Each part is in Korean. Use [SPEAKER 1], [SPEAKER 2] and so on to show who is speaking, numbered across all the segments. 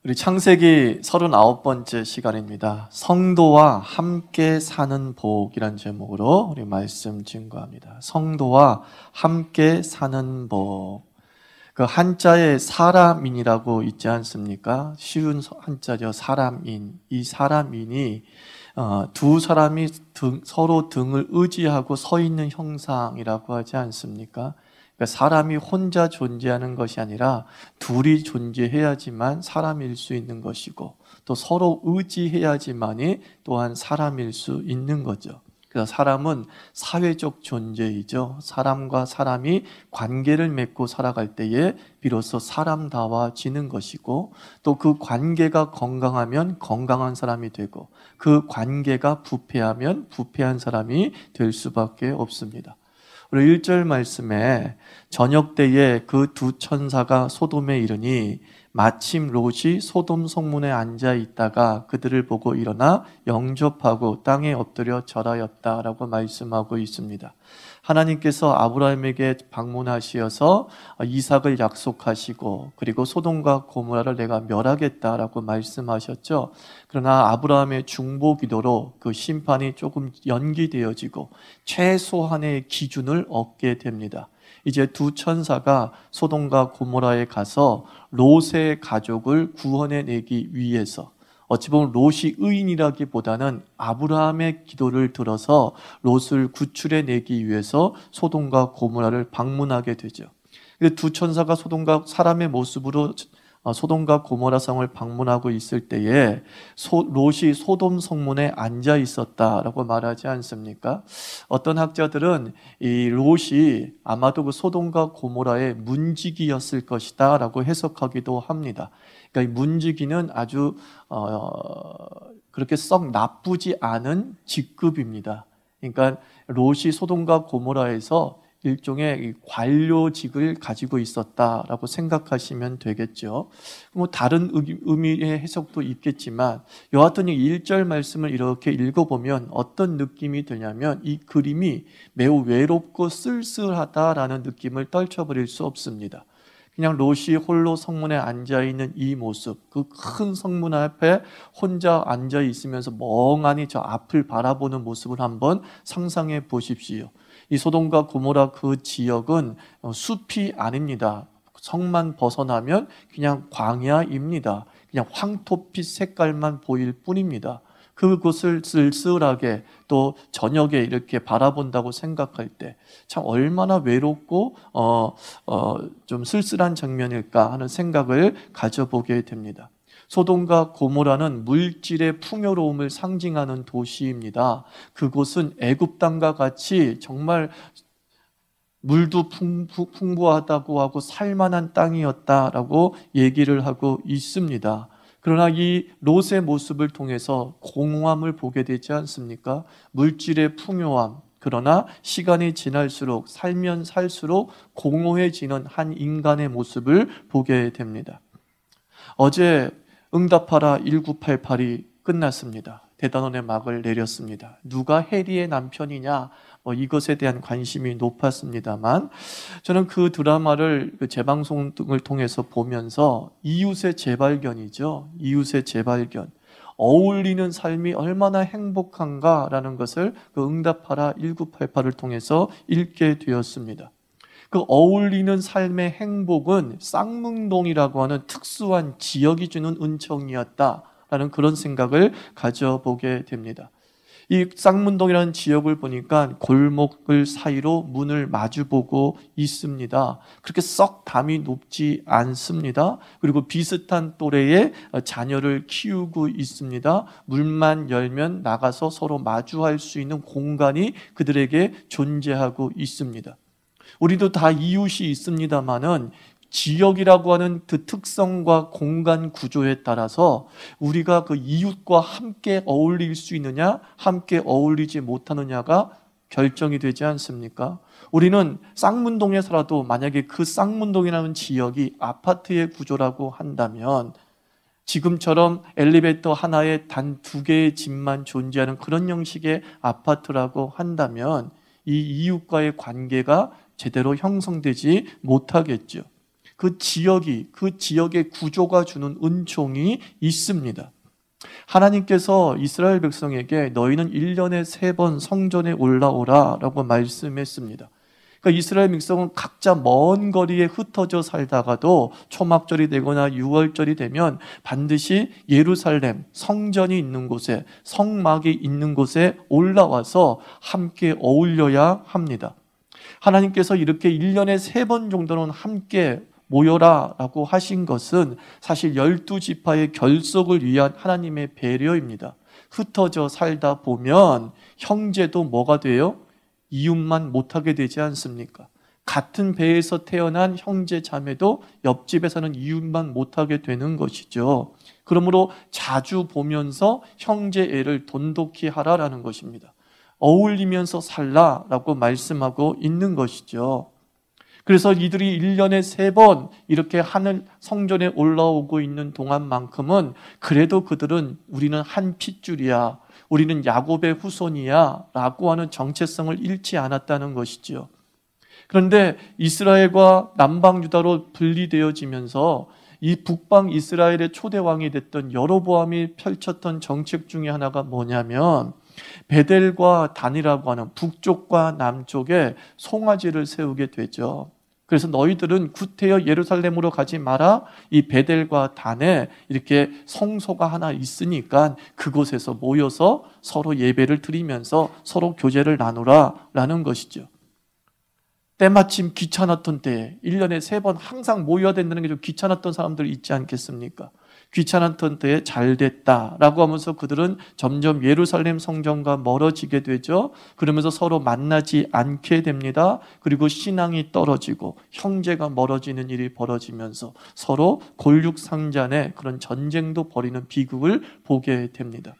[SPEAKER 1] 우리 창세기 39번째 시간입니다. 성도와 함께 사는 복이란 제목으로 우리 말씀 증거합니다. 성도와 함께 사는 복. 그 한자에 사람인이라고 있지 않습니까? 쉬운 한자죠. 사람인. 이 사람인이 두 사람이 서로 등을 의지하고 서 있는 형상이라고 하지 않습니까? 그러니까 사람이 혼자 존재하는 것이 아니라 둘이 존재해야지만 사람일 수 있는 것이고, 또 서로 의지해야지만이 또한 사람일 수 있는 거죠. 그래서 사람은 사회적 존재이죠. 사람과 사람이 관계를 맺고 살아갈 때에 비로소 사람다워지는 것이고, 또 그 관계가 건강하면 건강한 사람이 되고, 그 관계가 부패하면 부패한 사람이 될 수밖에 없습니다. 우리 1절 말씀에 저녁 때에 그 두 천사가 소돔에 이르니 마침 롯이 소돔 성문에 앉아 있다가 그들을 보고 일어나 영접하고 땅에 엎드려 절하였다라고 말씀하고 있습니다. 하나님께서 아브라함에게 방문하시어서 이삭을 약속하시고, 그리고 소돔과 고모라를 내가 멸하겠다라고 말씀하셨죠. 그러나 아브라함의 중보 기도로 그 심판이 조금 연기되어지고 최소한의 기준을 얻게 됩니다. 이제 두 천사가 소돔과 고모라에 가서 롯의 가족을 구원해 내기 위해서, 어찌 보면 롯이 의인이라기보다는 아브라함의 기도를 들어서 롯을 구출해 내기 위해서 소돔과 고모라를 방문하게 되죠. 두 천사가 사람의 모습으로 소돔과 고모라 성을 방문하고 있을 때에 롯이 소돔 성문에 앉아 있었다라고 말하지 않습니까? 어떤 학자들은 이 롯이 아마도 그 소돔과 고모라의 문지기였을 것이다 라고 해석하기도 합니다. 그러니까 이 문지기는 아주 그렇게 썩 나쁘지 않은 직급입니다. 그러니까 롯이 소돔과 고모라에서 일종의 관료직을 가지고 있었다라고 생각하시면 되겠죠. 뭐 다른 의미의 해석도 있겠지만, 여하튼 이 1절 말씀을 이렇게 읽어보면 어떤 느낌이 드냐면, 이 그림이 매우 외롭고 쓸쓸하다라는 느낌을 떨쳐버릴 수 없습니다. 그냥 롯이 홀로 성문에 앉아있는 이 모습, 그 큰 성문 앞에 혼자 앉아 있으면서 멍하니 저 앞을 바라보는 모습을 한번 상상해 보십시오. 이 소돔과 고모라 그 지역은 숲이 아닙니다. 성만 벗어나면 그냥 광야입니다. 그냥 황토빛 색깔만 보일 뿐입니다. 그곳을 쓸쓸하게 또 저녁에 이렇게 바라본다고 생각할 때 참 얼마나 외롭고 좀 쓸쓸한 장면일까 하는 생각을 가져보게 됩니다. 소돔과 고모라는 물질의 풍요로움을 상징하는 도시입니다. 그곳은 애굽 땅과 같이 정말 물도 풍부하다고 하고 살만한 땅이었다라고 얘기를 하고 있습니다. 그러나 이 롯의 모습을 통해서 공허함을 보게 되지 않습니까? 물질의 풍요함, 그러나 시간이 지날수록 살면 살수록 공허해지는 한 인간의 모습을 보게 됩니다. 어제 응답하라 1988이 끝났습니다. 대단원의 막을 내렸습니다. 누가 해리의 남편이냐, 이것에 대한 관심이 높았습니다만, 저는 그 드라마를 재방송을 통해서 보면서 이웃의 재발견이죠. 이웃의 재발견. 어울리는 삶이 얼마나 행복한가라는 것을 그 응답하라 1988을 통해서 읽게 되었습니다. 그 어울리는 삶의 행복은 쌍문동이라고 하는 특수한 지역이 주는 은총이었다라는 그런 생각을 가져보게 됩니다. 이 쌍문동이라는 지역을 보니까 골목을 사이로 문을 마주보고 있습니다. 그렇게 썩 담이 높지 않습니다. 그리고 비슷한 또래의 자녀를 키우고 있습니다. 문만 열면 나가서 서로 마주할 수 있는 공간이 그들에게 존재하고 있습니다. 우리도 다 이웃이 있습니다만은 지역이라고 하는 그 특성과 공간 구조에 따라서 우리가 그 이웃과 함께 어울릴 수 있느냐, 함께 어울리지 못하느냐가 결정이 되지 않습니까? 우리는 쌍문동에 살아도 만약에 그 쌍문동이라는 지역이 아파트의 구조라고 한다면, 지금처럼 엘리베이터 하나에 단 2개의 집만 존재하는 그런 형식의 아파트라고 한다면 이 이웃과의 관계가 제대로 형성되지 못하겠죠. 그 지역의 구조가 주는 은총이 있습니다. 하나님께서 이스라엘 백성에게 너희는 1년에 3번 성전에 올라오라 라고 말씀했습니다. 그러니까 이스라엘 백성은 각자 먼 거리에 흩어져 살다가도 초막절이 되거나 6월절이 되면 반드시 예루살렘 성전이 있는 곳에, 성막이 있는 곳에 올라와서 함께 어울려야 합니다. 하나님께서 이렇게 1년에 3번 정도는 함께 모여라 라고 하신 것은 사실 12지파의 결속을 위한 하나님의 배려입니다. 흩어져 살다 보면 형제도 뭐가 돼요? 이웃만 못하게 되지 않습니까? 같은 배에서 태어난 형제 자매도 옆집에서는 이웃만 못하게 되는 것이죠. 그러므로 자주 보면서 형제 애를 돈독히 하라라는 것입니다. 어울리면서 살라라고 말씀하고 있는 것이죠. 그래서 이들이 1년에 3번 이렇게 하늘 성전에 올라오고 있는 동안만큼은 그래도 그들은 우리는 한 핏줄이야, 우리는 야곱의 후손이야 라고 하는 정체성을 잃지 않았다는 것이죠. 그런데 이스라엘과 남방 유다로 분리되어지면서 이 북방 이스라엘의 초대왕이 됐던 여로보암이 펼쳤던 정책 중에 하나가 뭐냐면 베델과 단이라고 하는 북쪽과 남쪽에 송아지를 세우게 되죠. 그래서 너희들은 구태여 예루살렘으로 가지 마라. 이 베델과 단에 이렇게 성소가 하나 있으니까 그곳에서 모여서 서로 예배를 드리면서 서로 교제를 나누라 라는 것이죠. 때마침 귀찮았던 때에 1년에 3번 항상 모여야 된다는 게 좀 귀찮았던 사람들 있지 않겠습니까? 귀찮았던 때에 잘 됐다라고 하면서 그들은 점점 예루살렘 성전과 멀어지게 되죠. 그러면서 서로 만나지 않게 됩니다. 그리고 신앙이 떨어지고 형제가 멀어지는 일이 벌어지면서 서로 골육상잔의 그런 전쟁도 벌이는 비극을 보게 됩니다.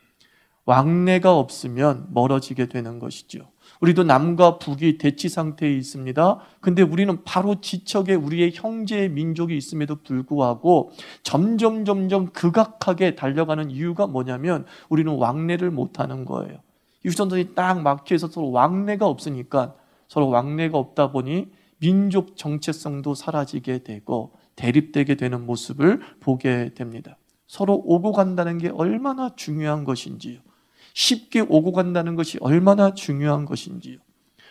[SPEAKER 1] 왕래가 없으면 멀어지게 되는 것이죠. 우리도 남과 북이 대치 상태에 있습니다. 근데 우리는 바로 지척에 우리의 형제의 민족이 있음에도 불구하고 점점 극악하게 달려가는 이유가 뭐냐면 우리는 왕래를 못하는 거예요. 유전선이 딱 막혀서 서로 왕래가 없으니까, 서로 왕래가 없다 보니 민족 정체성도 사라지게 되고 대립되게 되는 모습을 보게 됩니다. 서로 오고 간다는 게 얼마나 중요한 것인지요. 쉽게 오고 간다는 것이 얼마나 중요한 것인지요.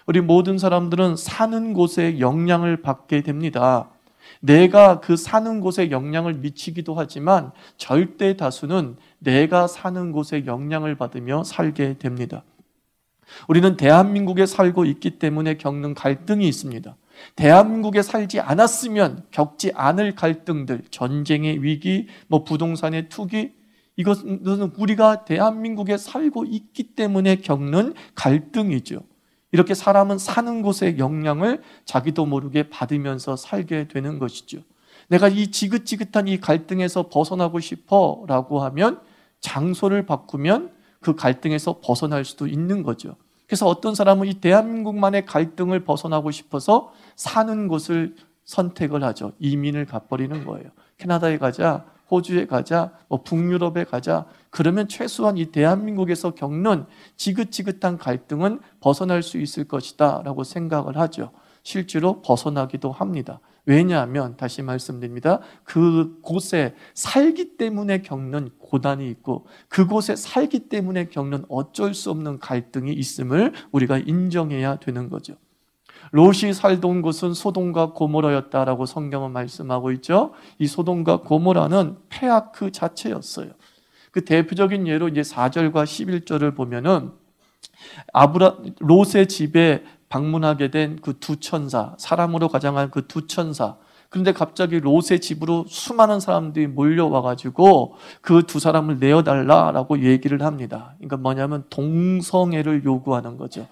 [SPEAKER 1] 우리 모든 사람들은 사는 곳에 영향을 받게 됩니다. 내가 그 사는 곳에 영향을 미치기도 하지만 절대 다수는 내가 사는 곳에 영향을 받으며 살게 됩니다. 우리는 대한민국에 살고 있기 때문에 겪는 갈등이 있습니다. 대한민국에 살지 않았으면 겪지 않을 갈등들, 전쟁의 위기, 부동산의 투기, 이것은 우리가 대한민국에 살고 있기 때문에 겪는 갈등이죠. 이렇게 사람은 사는 곳의 영향을 자기도 모르게 받으면서 살게 되는 것이죠. 내가 이 지긋지긋한 이 갈등에서 벗어나고 싶어 라고 하면 장소를 바꾸면 그 갈등에서 벗어날 수도 있는 거죠. 그래서 어떤 사람은 이 대한민국만의 갈등을 벗어나고 싶어서 사는 곳을 선택을 하죠. 이민을 가버리는 거예요. 캐나다에 가자, 호주에 가자, 북유럽에 가자. 그러면 최소한 이 대한민국에서 겪는 지긋지긋한 갈등은 벗어날 수 있을 것이다 라고 생각을 하죠. 실제로 벗어나기도 합니다. 왜냐하면 다시 말씀드립니다. 그곳에 살기 때문에 겪는 고난이 있고 그곳에 살기 때문에 겪는 어쩔 수 없는 갈등이 있음을 우리가 인정해야 되는 거죠. 롯이 살던 곳은 소돔과 고모라였다라고 성경은 말씀하고 있죠. 이 소돔과 고모라는 폐악 그 자체였어요. 그 대표적인 예로 이제 4절과 11절을 보면은 롯의 집에 방문하게 된 그 두 천사, 사람으로 가장한 그 두 천사. 그런데 갑자기 롯의 집으로 수많은 사람들이 몰려와가지고 그 두 사람을 내어달라라고 얘기를 합니다. 그러니까 뭐냐면 동성애를 요구하는 거죠.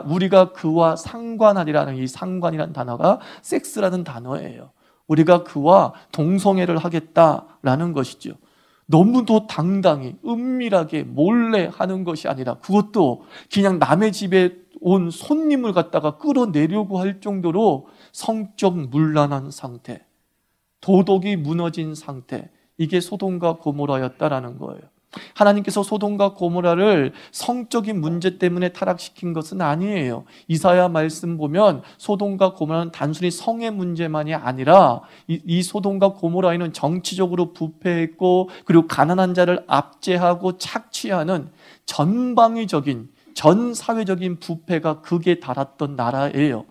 [SPEAKER 1] 우리가 그와 상관하리라는 이 상관이라는 단어가 섹스라는 단어예요. 우리가 그와 동성애를 하겠다라는 것이죠. 너무도 당당히 은밀하게 몰래 하는 것이 아니라 그것도 그냥 남의 집에 온 손님을 갖다가 끌어내려고 할 정도로 성적 문란한 상태, 도덕이 무너진 상태, 이게 소돔과 고모라였다라는 거예요. 하나님께서 소돔과 고모라를 성적인 문제 때문에 타락시킨 것은 아니에요. 이사야 말씀 보면 소돔과 고모라는 단순히 성의 문제만이 아니라 이 소돔과 고모라에는 정치적으로 부패했고, 그리고 가난한 자를 압제하고 착취하는 전방위적인 전 사회적인 부패가 극에 달았던 나라예요.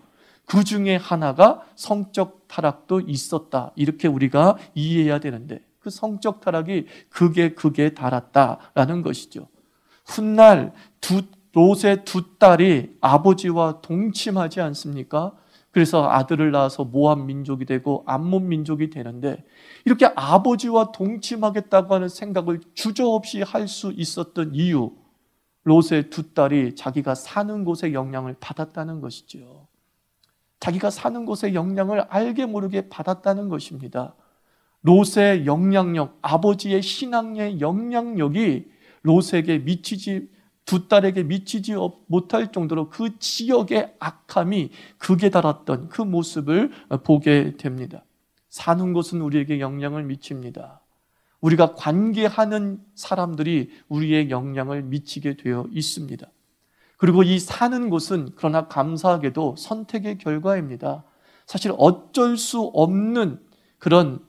[SPEAKER 1] 그 중에 하나가 성적 타락도 있었다, 이렇게 우리가 이해해야 되는데, 그 성적 타락이 극에 달았다라는 것이죠. 훗날 롯의 두 딸이 아버지와 동침하지 않습니까? 그래서 아들을 낳아서 모압 민족이 되고 암몬 민족이 되는데, 이렇게 아버지와 동침하겠다고 하는 생각을 주저없이 할 수 있었던 이유, 롯의 두 딸이 자기가 사는 곳의 영향을 받았다는 것이죠. 자기가 사는 곳의 영향을 알게 모르게 받았다는 것입니다. 롯의 영향력, 아버지의 신앙의 영향력이 롯에게 두 딸에게 미치지 못할 정도로 그 지역의 악함이 극에 달았던 그 모습을 보게 됩니다. 사는 곳은 우리에게 영향을 미칩니다. 우리가 관계하는 사람들이 우리의 영향을 미치게 되어 있습니다. 그리고 이 사는 곳은 그러나 감사하게도 선택의 결과입니다. 사실 어쩔 수 없는 그런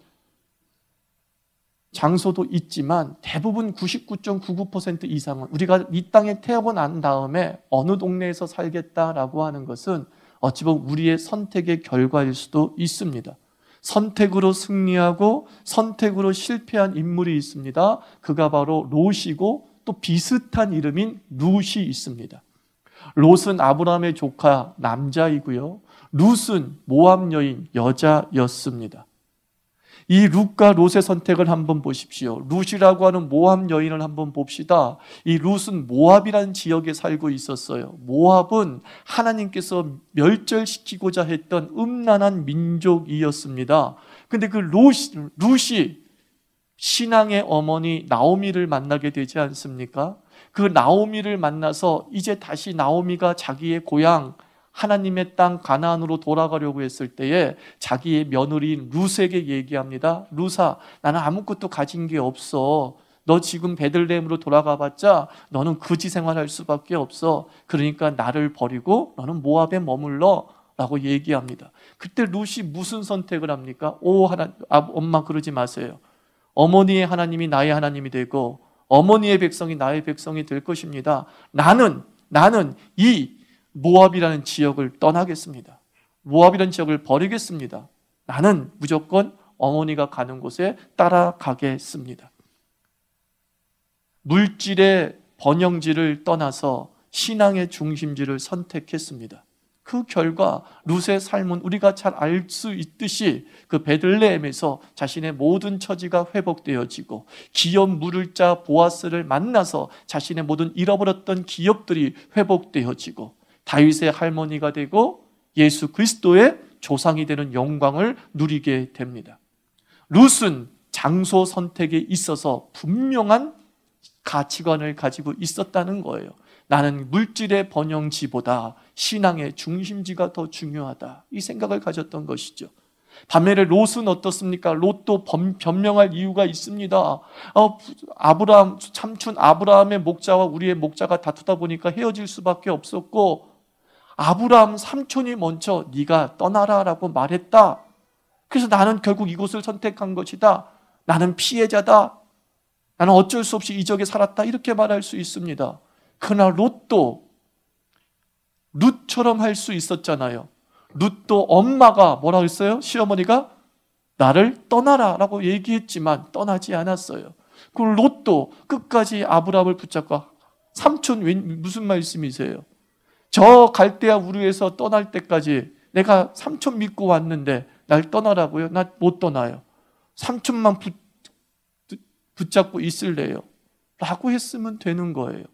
[SPEAKER 1] 장소도 있지만, 대부분 99.99% 이상은 우리가 이 땅에 태어나고 난 다음에 어느 동네에서 살겠다라고 하는 것은 어찌 보면 우리의 선택의 결과일 수도 있습니다. 선택으로 승리하고 선택으로 실패한 인물이 있습니다. 그가 바로 롯이고, 또 비슷한 이름인 룻이 있습니다. 롯은 아브라함의 조카 남자이고요, 룻은 모압 여인 여자였습니다. 이 룻과 롯의 선택을 한번 보십시오. 룻이라고 하는 모압 여인을 한번 봅시다. 이 룻은 모압이라는 지역에 살고 있었어요. 모압은 하나님께서 멸절시키고자 했던 음란한 민족이었습니다. 근데 그 룻이 신앙의 어머니 나오미를 만나게 되지 않습니까? 그 나오미를 만나서 이제 다시 나오미가 자기의 고향 하나님의 땅 가나안으로 돌아가려고 했을 때에 자기의 며느리인 룻에게 얘기합니다. 룻아, 나는 아무것도 가진 게 없어. 너 지금 베들레헴으로 돌아가 봤자 너는 거지 생활할 수밖에 없어. 그러니까 나를 버리고 너는 모압에 머물러 라고 얘기합니다. 그때 룻이 무슨 선택을 합니까? 엄마 그러지 마세요. 어머니의 하나님이 나의 하나님이 되고 어머니의 백성이 나의 백성이 될 것입니다. 나는 이 모압이라는 지역을 떠나겠습니다. 모압이라는 지역을 버리겠습니다. 나는 무조건 어머니가 가는 곳에 따라가겠습니다. 물질의 번영지를 떠나서 신앙의 중심지를 선택했습니다. 그 결과 룻의 삶은 우리가 잘 알 수 있듯이 그 베들레헴에서 자신의 모든 처지가 회복되어지고, 기업 물을 자 보아스를 만나서 자신의 모든 잃어버렸던 기업들이 회복되어지고, 다윗의 할머니가 되고 예수 그리스도의 조상이 되는 영광을 누리게 됩니다. 룻은 장소 선택에 있어서 분명한 가치관을 가지고 있었다는 거예요. 나는 물질의 번영지보다 신앙의 중심지가 더 중요하다, 이 생각을 가졌던 것이죠. 반면에 롯은 어떻습니까? 롯도 변명할 이유가 있습니다. 아브라함, 삼촌 아브라함의 목자와 우리의 목자가 다투다 보니까 헤어질 수밖에 없었고, 아브라함 삼촌이 먼저 네가 떠나라 라고 말했다. 그래서 나는 결국 이곳을 선택한 것이다. 나는 피해자다. 나는 어쩔 수 없이 이 지역에 살았다. 이렇게 말할 수 있습니다. 그러나 롯도 룻처럼 할 수 있었잖아요. 룻도 엄마가 뭐라고 했어요? 시어머니가 나를 떠나라 라고 얘기했지만 떠나지 않았어요. 그 롯도 끝까지 아브라함을 붙잡고, 삼촌 무슨 말씀이세요? 저 갈대아 우르에서 떠날 때까지 내가 삼촌 믿고 왔는데 날 떠나라고요? 나 못 떠나요. 삼촌만 붙잡고 있을래요 라고 했으면 되는 거예요.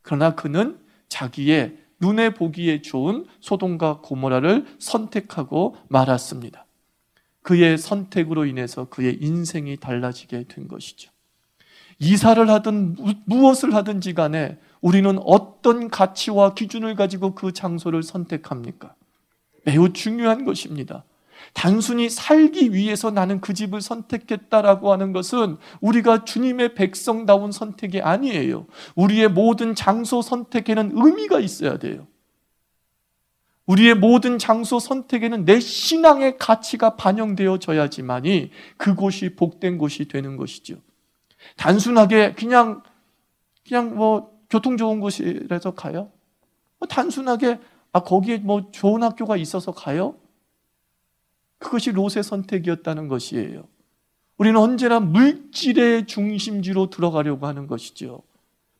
[SPEAKER 1] 그러나 그는 자기의 눈에 보기에 좋은 소돔과 고모라를 선택하고 말았습니다. 그의 선택으로 인해서 그의 인생이 달라지게 된 것이죠. 이사를 하든 무엇을 하든지 간에 우리는 어떤 가치와 기준을 가지고 그 장소를 선택합니까? 매우 중요한 것입니다. 단순히 살기 위해서 나는 그 집을 선택했다라고 하는 것은 우리가 주님의 백성다운 선택이 아니에요. 우리의 모든 장소 선택에는 의미가 있어야 돼요. 우리의 모든 장소 선택에는 내 신앙의 가치가 반영되어져야지만이 그곳이 복된 곳이 되는 것이죠. 단순하게 그냥 교통 좋은 곳이라서 가요? 단순하게 거기에 좋은 학교가 있어서 가요? 그것이 롯의 선택이었다는 것이에요. 우리는 언제나 물질의 중심지로 들어가려고 하는 것이죠.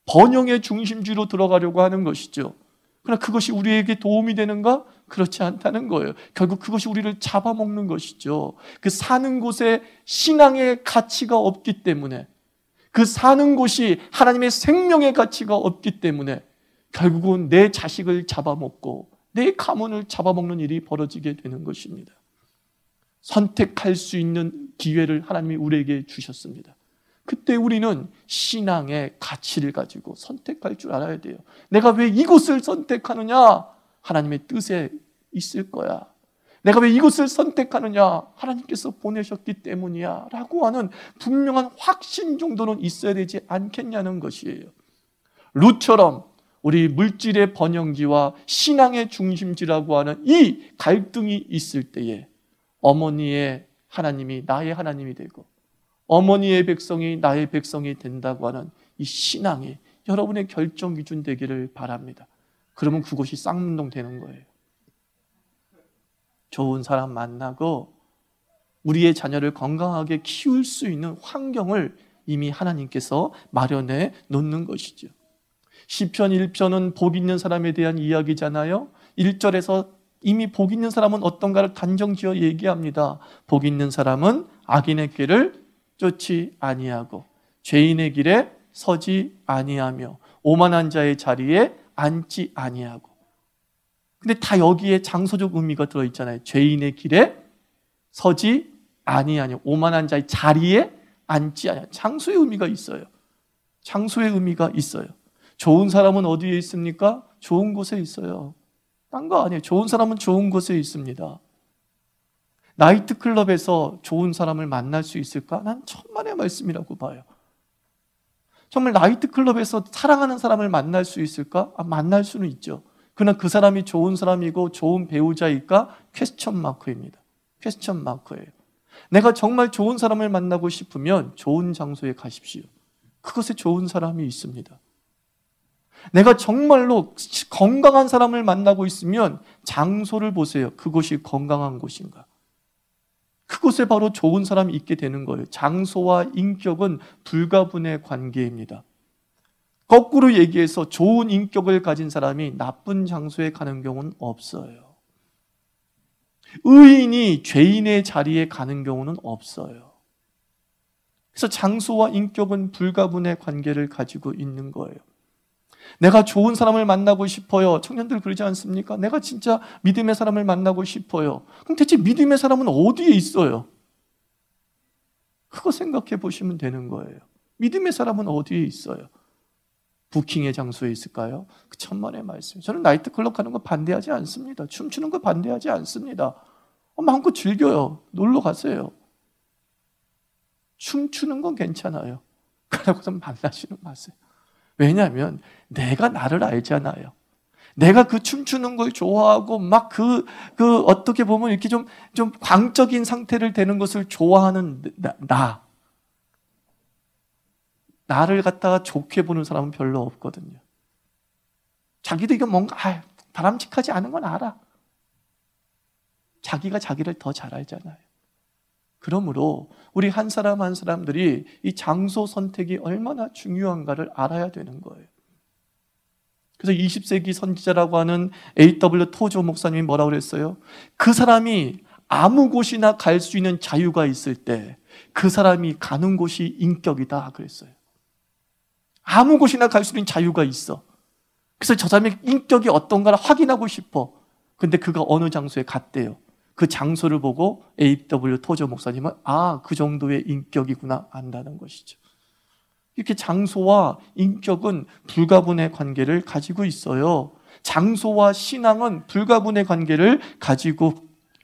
[SPEAKER 1] 번영의 중심지로 들어가려고 하는 것이죠. 그러나 그것이 우리에게 도움이 되는가? 그렇지 않다는 거예요. 결국 그것이 우리를 잡아먹는 것이죠. 그 사는 곳에 신앙의 가치가 없기 때문에, 그 사는 곳이 하나님의 생명의 가치가 없기 때문에 결국은 내 자식을 잡아먹고 내 가문을 잡아먹는 일이 벌어지게 되는 것입니다. 선택할 수 있는 기회를 하나님이 우리에게 주셨습니다. 그때 우리는 신앙의 가치를 가지고 선택할 줄 알아야 돼요. 내가 왜 이곳을 선택하느냐? 하나님의 뜻에 있을 거야. 내가 왜 이곳을 선택하느냐? 하나님께서 보내셨기 때문이야 라고 하는 분명한 확신 정도는 있어야 되지 않겠냐는 것이에요. 룻처럼 우리 물질의 번영지와 신앙의 중심지라고 하는 이 갈등이 있을 때에 어머니의 하나님이 나의 하나님이 되고 어머니의 백성이 나의 백성이 된다고 하는 이 신앙이 여러분의 결정 기준 되기를 바랍니다. 그러면 그것이 쌍문동 되는 거예요. 좋은 사람 만나고 우리의 자녀를 건강하게 키울 수 있는 환경을 이미 하나님께서 마련해 놓는 것이죠. 시편 1편은 복 있는 사람에 대한 이야기잖아요. 1절에서 이미 복 있는 사람은 어떤가를 단정지어 얘기합니다. 복 있는 사람은 악인의 길을 쫓지 아니하고 죄인의 길에 서지 아니하며 오만한 자의 자리에 앉지 아니하고. 근데 다 여기에 장소적 의미가 들어있잖아요. 죄인의 길에 서지 아니하며 오만한 자의 자리에 앉지 아니하며. 장소의 의미가 있어요. 장소의 의미가 있어요. 좋은 사람은 어디에 있습니까? 좋은 곳에 있어요. 딴 거 아니에요. 좋은 사람은 좋은 곳에 있습니다. 나이트클럽에서 좋은 사람을 만날 수 있을까? 난 천만의 말씀이라고 봐요. 정말 나이트클럽에서 사랑하는 사람을 만날 수 있을까? 만날 수는 있죠. 그러나 그 사람이 좋은 사람이고 좋은 배우자일까? 퀘스천 마크입니다. 퀘스천 마크예요. 내가 정말 좋은 사람을 만나고 싶으면 좋은 장소에 가십시오. 그것에 좋은 사람이 있습니다. 내가 정말로 건강한 사람을 만나고 있으면 장소를 보세요. 그곳이 건강한 곳인가? 그곳에 바로 좋은 사람이 있게 되는 거예요. 장소와 인격은 불가분의 관계입니다. 거꾸로 얘기해서 좋은 인격을 가진 사람이 나쁜 장소에 가는 경우는 없어요. 의인이 죄인의 자리에 가는 경우는 없어요. 그래서 장소와 인격은 불가분의 관계를 가지고 있는 거예요. 내가 좋은 사람을 만나고 싶어요. 청년들 그러지 않습니까? 내가 진짜 믿음의 사람을 만나고 싶어요. 그럼 대체 믿음의 사람은 어디에 있어요? 그거 생각해 보시면 되는 거예요. 믿음의 사람은 어디에 있어요? 부킹의 장소에 있을까요? 그 천만의 말씀. 저는 나이트클럽 가는 거 반대하지 않습니다. 춤추는 거 반대하지 않습니다. 마음껏 즐겨요. 놀러 가세요. 춤추는 건 괜찮아요. 그러고서 만나지는 마세요. 왜냐하면 내가 나를 알잖아요. 내가 그 춤추는 걸 좋아하고 막 어떻게 보면 이렇게 좀 광적인 상태를 되는 것을 좋아하는 나를 갖다가 좋게 보는 사람은 별로 없거든요. 자기도 이거 뭔가 바람직하지 않은 건 알아. 자기가 자기를 더 잘 알잖아요. 그러므로 우리 한 사람 한 사람들이 이 장소 선택이 얼마나 중요한가를 알아야 되는 거예요. 그래서 20세기 선지자라고 하는 A.W. 토조 목사님이 뭐라고 그랬어요? 그 사람이 아무 곳이나 갈 수 있는 자유가 있을 때 그 사람이 가는 곳이 인격이다 그랬어요. 아무 곳이나 갈 수 있는 자유가 있어. 그래서 저 사람의 인격이 어떤가를 확인하고 싶어. 근데 그가 어느 장소에 갔대요. 그 장소를 보고 A.W. 토저 목사님은 그 정도의 인격이구나 안다는 것이죠. 이렇게 장소와 인격은 불가분의 관계를 가지고 있어요. 장소와 신앙은 불가분의 관계를 가지고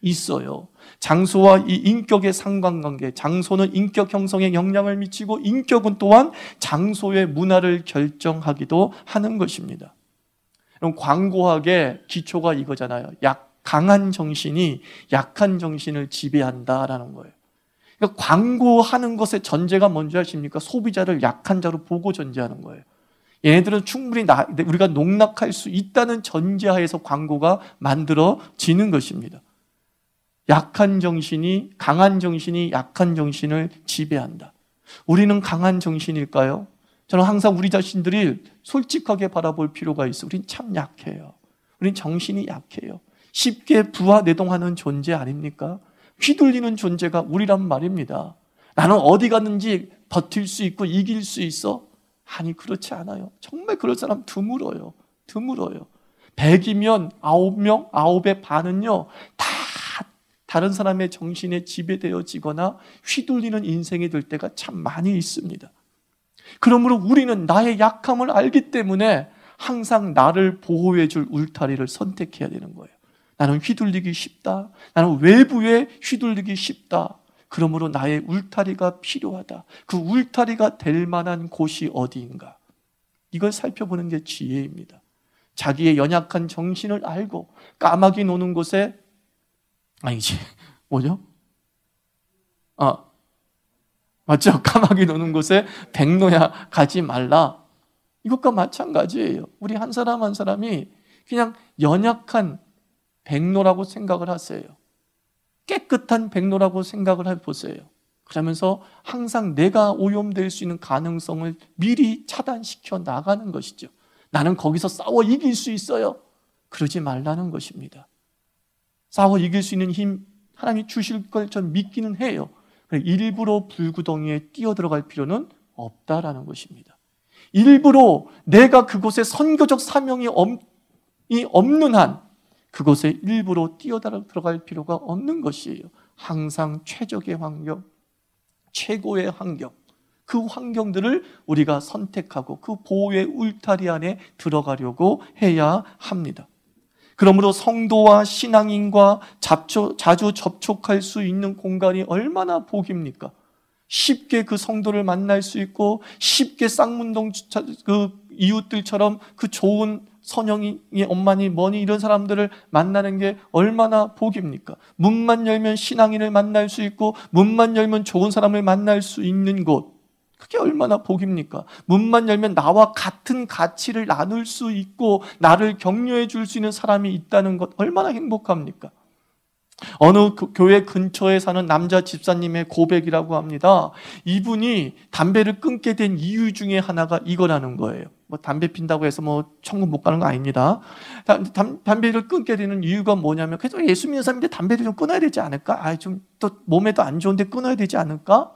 [SPEAKER 1] 있어요. 장소와 이 인격의 상관관계, 장소는 인격 형성에 영향을 미치고 인격은 또한 장소의 문화를 결정하기도 하는 것입니다. 그럼 광고학의 기초가 이거잖아요. 강한 정신이 약한 정신을 지배한다라는 거예요. 그러니까 광고하는 것의 전제가 뭔지 아십니까? 소비자를 약한 자로 보고 전제하는 거예요. 얘네들은 충분히 우리가 농락할 수 있다는 전제하에서 광고가 만들어지는 것입니다. 강한 정신이 약한 정신을 지배한다. 우리는 강한 정신일까요? 저는 항상 우리 자신들이 솔직하게 바라볼 필요가 있어요. 우린 참 약해요. 우린 정신이 약해요. 쉽게 부하내동하는 존재 아닙니까? 휘둘리는 존재가 우리란 말입니다. 나는 어디 갔는지 버틸 수 있고 이길 수 있어? 아니, 그렇지 않아요. 정말 그럴 사람 드물어요. 100이면 9명, 9의 반은요, 다 다른 사람의 정신에 지배되어지거나 휘둘리는 인생이 될 때가 참 많이 있습니다. 그러므로 우리는 나의 약함을 알기 때문에 항상 나를 보호해 줄 울타리를 선택해야 되는 거예요. 나는 휘둘리기 쉽다. 나는 외부에 휘둘리기 쉽다. 그러므로 나의 울타리가 필요하다. 그 울타리가 될 만한 곳이 어디인가? 이걸 살펴보는 게 지혜입니다. 자기의 연약한 정신을 알고 까마귀 노는 곳에 뭐죠? 맞죠? 까마귀 노는 곳에 백로야 가지 말라. 이것과 마찬가지예요. 우리 한 사람 한 사람이 그냥 연약한 백로라고 생각을 하세요. 깨끗한 백로라고 생각을 해보세요. 그러면서 항상 내가 오염될 수 있는 가능성을 미리 차단시켜 나가는 것이죠. 나는 거기서 싸워 이길 수 있어요. 그러지 말라는 것입니다. 싸워 이길 수 있는 힘 하나님이 주실 걸 전 믿기는 해요. 일부러 불구덩이에 뛰어들어갈 필요는 없다라는 것입니다. 일부러 내가 그곳에 선교적 사명이 없는 한 그곳에 일부러 뛰어들어갈 필요가 없는 것이에요. 항상 최적의 환경, 최고의 환경, 그 환경들을 우리가 선택하고 그 보호의 울타리 안에 들어가려고 해야 합니다. 그러므로 성도와 신앙인과 자주 접촉할 수 있는 공간이 얼마나 복입니까? 쉽게 그 성도를 만날 수 있고 쉽게 쌍문동 그 이웃들처럼 그 좋은 선영이 엄마니 뭐니 이런 사람들을 만나는 게 얼마나 복입니까? 문만 열면 신앙인을 만날 수 있고 문만 열면 좋은 사람을 만날 수 있는 곳, 그게 얼마나 복입니까? 문만 열면 나와 같은 가치를 나눌 수 있고 나를 격려해 줄 수 있는 사람이 있다는 것 얼마나 행복합니까? 어느 교회 근처에 사는 남자 집사님의 고백이라고 합니다. 이분이 담배를 끊게 된 이유 중에 하나가 이거라는 거예요. 담배 핀다고 해서 천국 못 가는 거 아닙니다. 담배를 끊게 되는 이유가 뭐냐면 그래서 예수 믿는 사람인데 담배를 좀 끊어야 되지 않을까? 좀 또 몸에도 안 좋은데 끊어야 되지 않을까?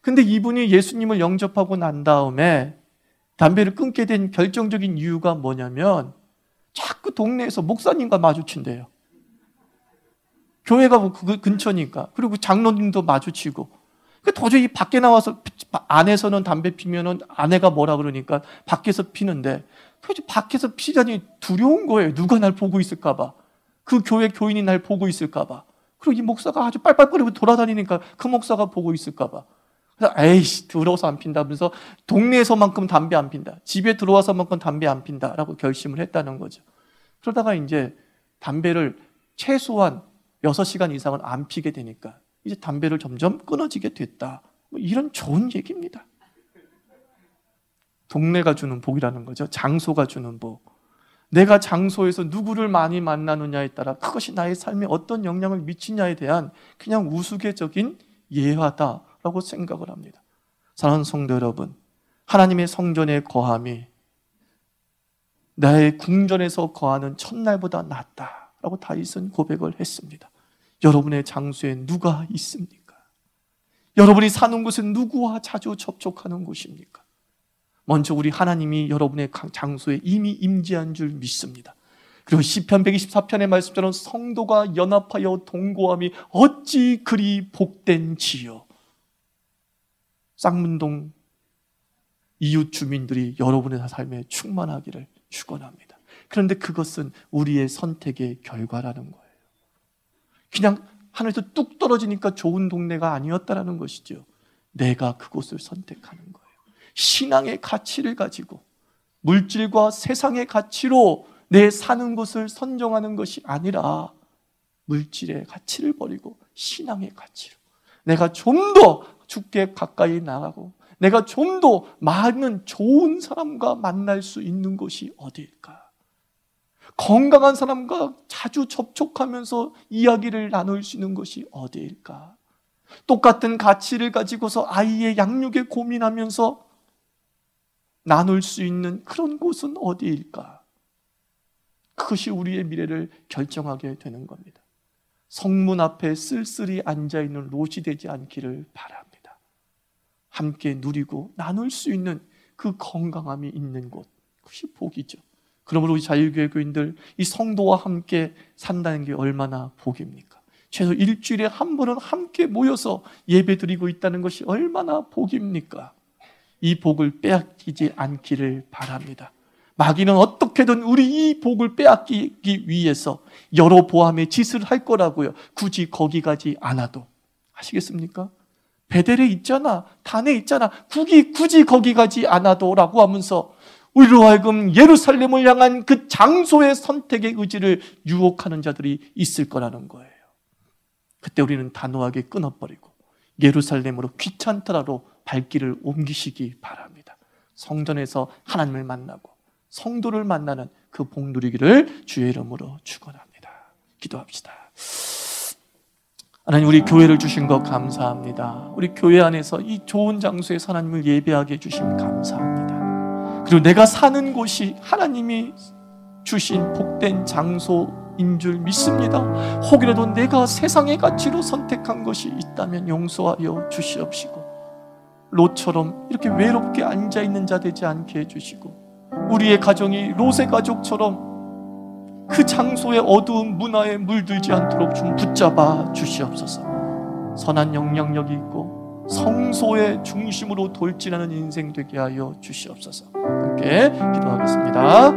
[SPEAKER 1] 근데 이분이 예수님을 영접하고 난 다음에 담배를 끊게 된 결정적인 이유가 뭐냐면 자꾸 동네에서 목사님과 마주친대요. 교회가 그 근처니까. 그리고 장로님도 마주치고. 도저히 밖에 나와서 안에서는 담배 피면은 아내가 뭐라 그러니까 밖에서 피는데 밖에서 피자니 두려운 거예요. 누가 날 보고 있을까봐. 그 교회 교인이 날 보고 있을까봐. 그리고 이 목사가 아주 빨빨거리고 돌아다니니까 그 목사가 보고 있을까봐. 그래서 에이씨 더러워서 안 핀다면서 동네에서만큼 담배 안 핀다. 집에 들어와서만큼 담배 안 핀다라고 결심을 했다는 거죠. 그러다가 이제 담배를 최소한 6시간 이상은 안 피게 되니까 이제 담배를 점점 끊어지게 됐다. 이런 좋은 얘기입니다. 동네가 주는 복이라는 거죠. 장소가 주는 복. 내가 장소에서 누구를 많이 만나느냐에 따라 그것이 나의 삶에 어떤 영향을 미치냐에 대한 그냥 우스갯적인 예화다라고 생각을 합니다. 사랑하는 성도 여러분, 하나님의 성전에 거함이 나의 궁전에서 거하는 첫날보다 낫다라고 다윗은 고백을 했습니다. 여러분의 장소에 누가 있습니까? 여러분이 사는 곳은 누구와 자주 접촉하는 곳입니까? 먼저 우리 하나님이 여러분의 장소에 이미 임재한 줄 믿습니다. 그리고 시편 124편의 말씀처럼 성도가 연합하여 동거함이 어찌 그리 복된지요. 쌍문동 이웃 주민들이 여러분의 삶에 충만하기를 축원합니다. 그런데 그것은 우리의 선택의 결과라는 거예요. 그냥 하늘에서 뚝 떨어지니까 좋은 동네가 아니었다라는 것이죠. 내가 그곳을 선택하는 거예요. 신앙의 가치를 가지고 물질과 세상의 가치로 내 사는 곳을 선정하는 것이 아니라 물질의 가치를 버리고 신앙의 가치로 내가 좀 더 주께 가까이 나가고 내가 좀 더 많은 좋은 사람과 만날 수 있는 곳이 어디일까? 건강한 사람과 자주 접촉하면서 이야기를 나눌 수 있는 것이 어디일까? 똑같은 가치를 가지고서 아이의 양육에 고민하면서 나눌 수 있는 그런 곳은 어디일까? 그것이 우리의 미래를 결정하게 되는 겁니다. 성문 앞에 쓸쓸히 앉아있는 롯이 되지 않기를 바랍니다. 함께 누리고 나눌 수 있는 그 건강함이 있는 곳, 그것이 복이죠. 그러므로 우리 자유교회 교인들, 이 성도와 함께 산다는 게 얼마나 복입니까? 최소 일주일에 한 번은 함께 모여서 예배드리고 있다는 것이 얼마나 복입니까? 이 복을 빼앗기지 않기를 바랍니다. 마귀는 어떻게든 우리 이 복을 빼앗기기 위해서 여러 보암의 짓을 할 거라고요. 굳이 거기 가지 않아도. 아시겠습니까? 베델에 있잖아, 단에 있잖아, 굳이 거기 가지 않아도 라고 하면서 우리로 하여금 예루살렘을 향한 그 장소의 선택의 의지를 유혹하는 자들이 있을 거라는 거예요. 그때 우리는 단호하게 끊어버리고 예루살렘으로 귀찮더라도 발길을 옮기시기 바랍니다. 성전에서 하나님을 만나고 성도를 만나는 그 복 누리기를 주의 이름으로 축원합니다. 기도합시다. 하나님, 우리 교회를 주신 것 감사합니다. 우리 교회 안에서 이 좋은 장소에서 하나님을 예배하게 해주심 감사합니다. 그리고 내가 사는 곳이 하나님이 주신 복된 장소인 줄 믿습니다. 혹이라도 내가 세상의 가치로 선택한 것이 있다면 용서하여 주시옵시고, 롯처럼 이렇게 외롭게 앉아있는 자 되지 않게 해주시고, 우리의 가정이 롯의 가족처럼 그 장소의 어두운 문화에 물들지 않도록 좀 붙잡아 주시옵소서. 선한 영향력이 있고 성소의 중심으로 돌진하는 인생 되게 하여 주시옵소서. 함께 기도하겠습니다.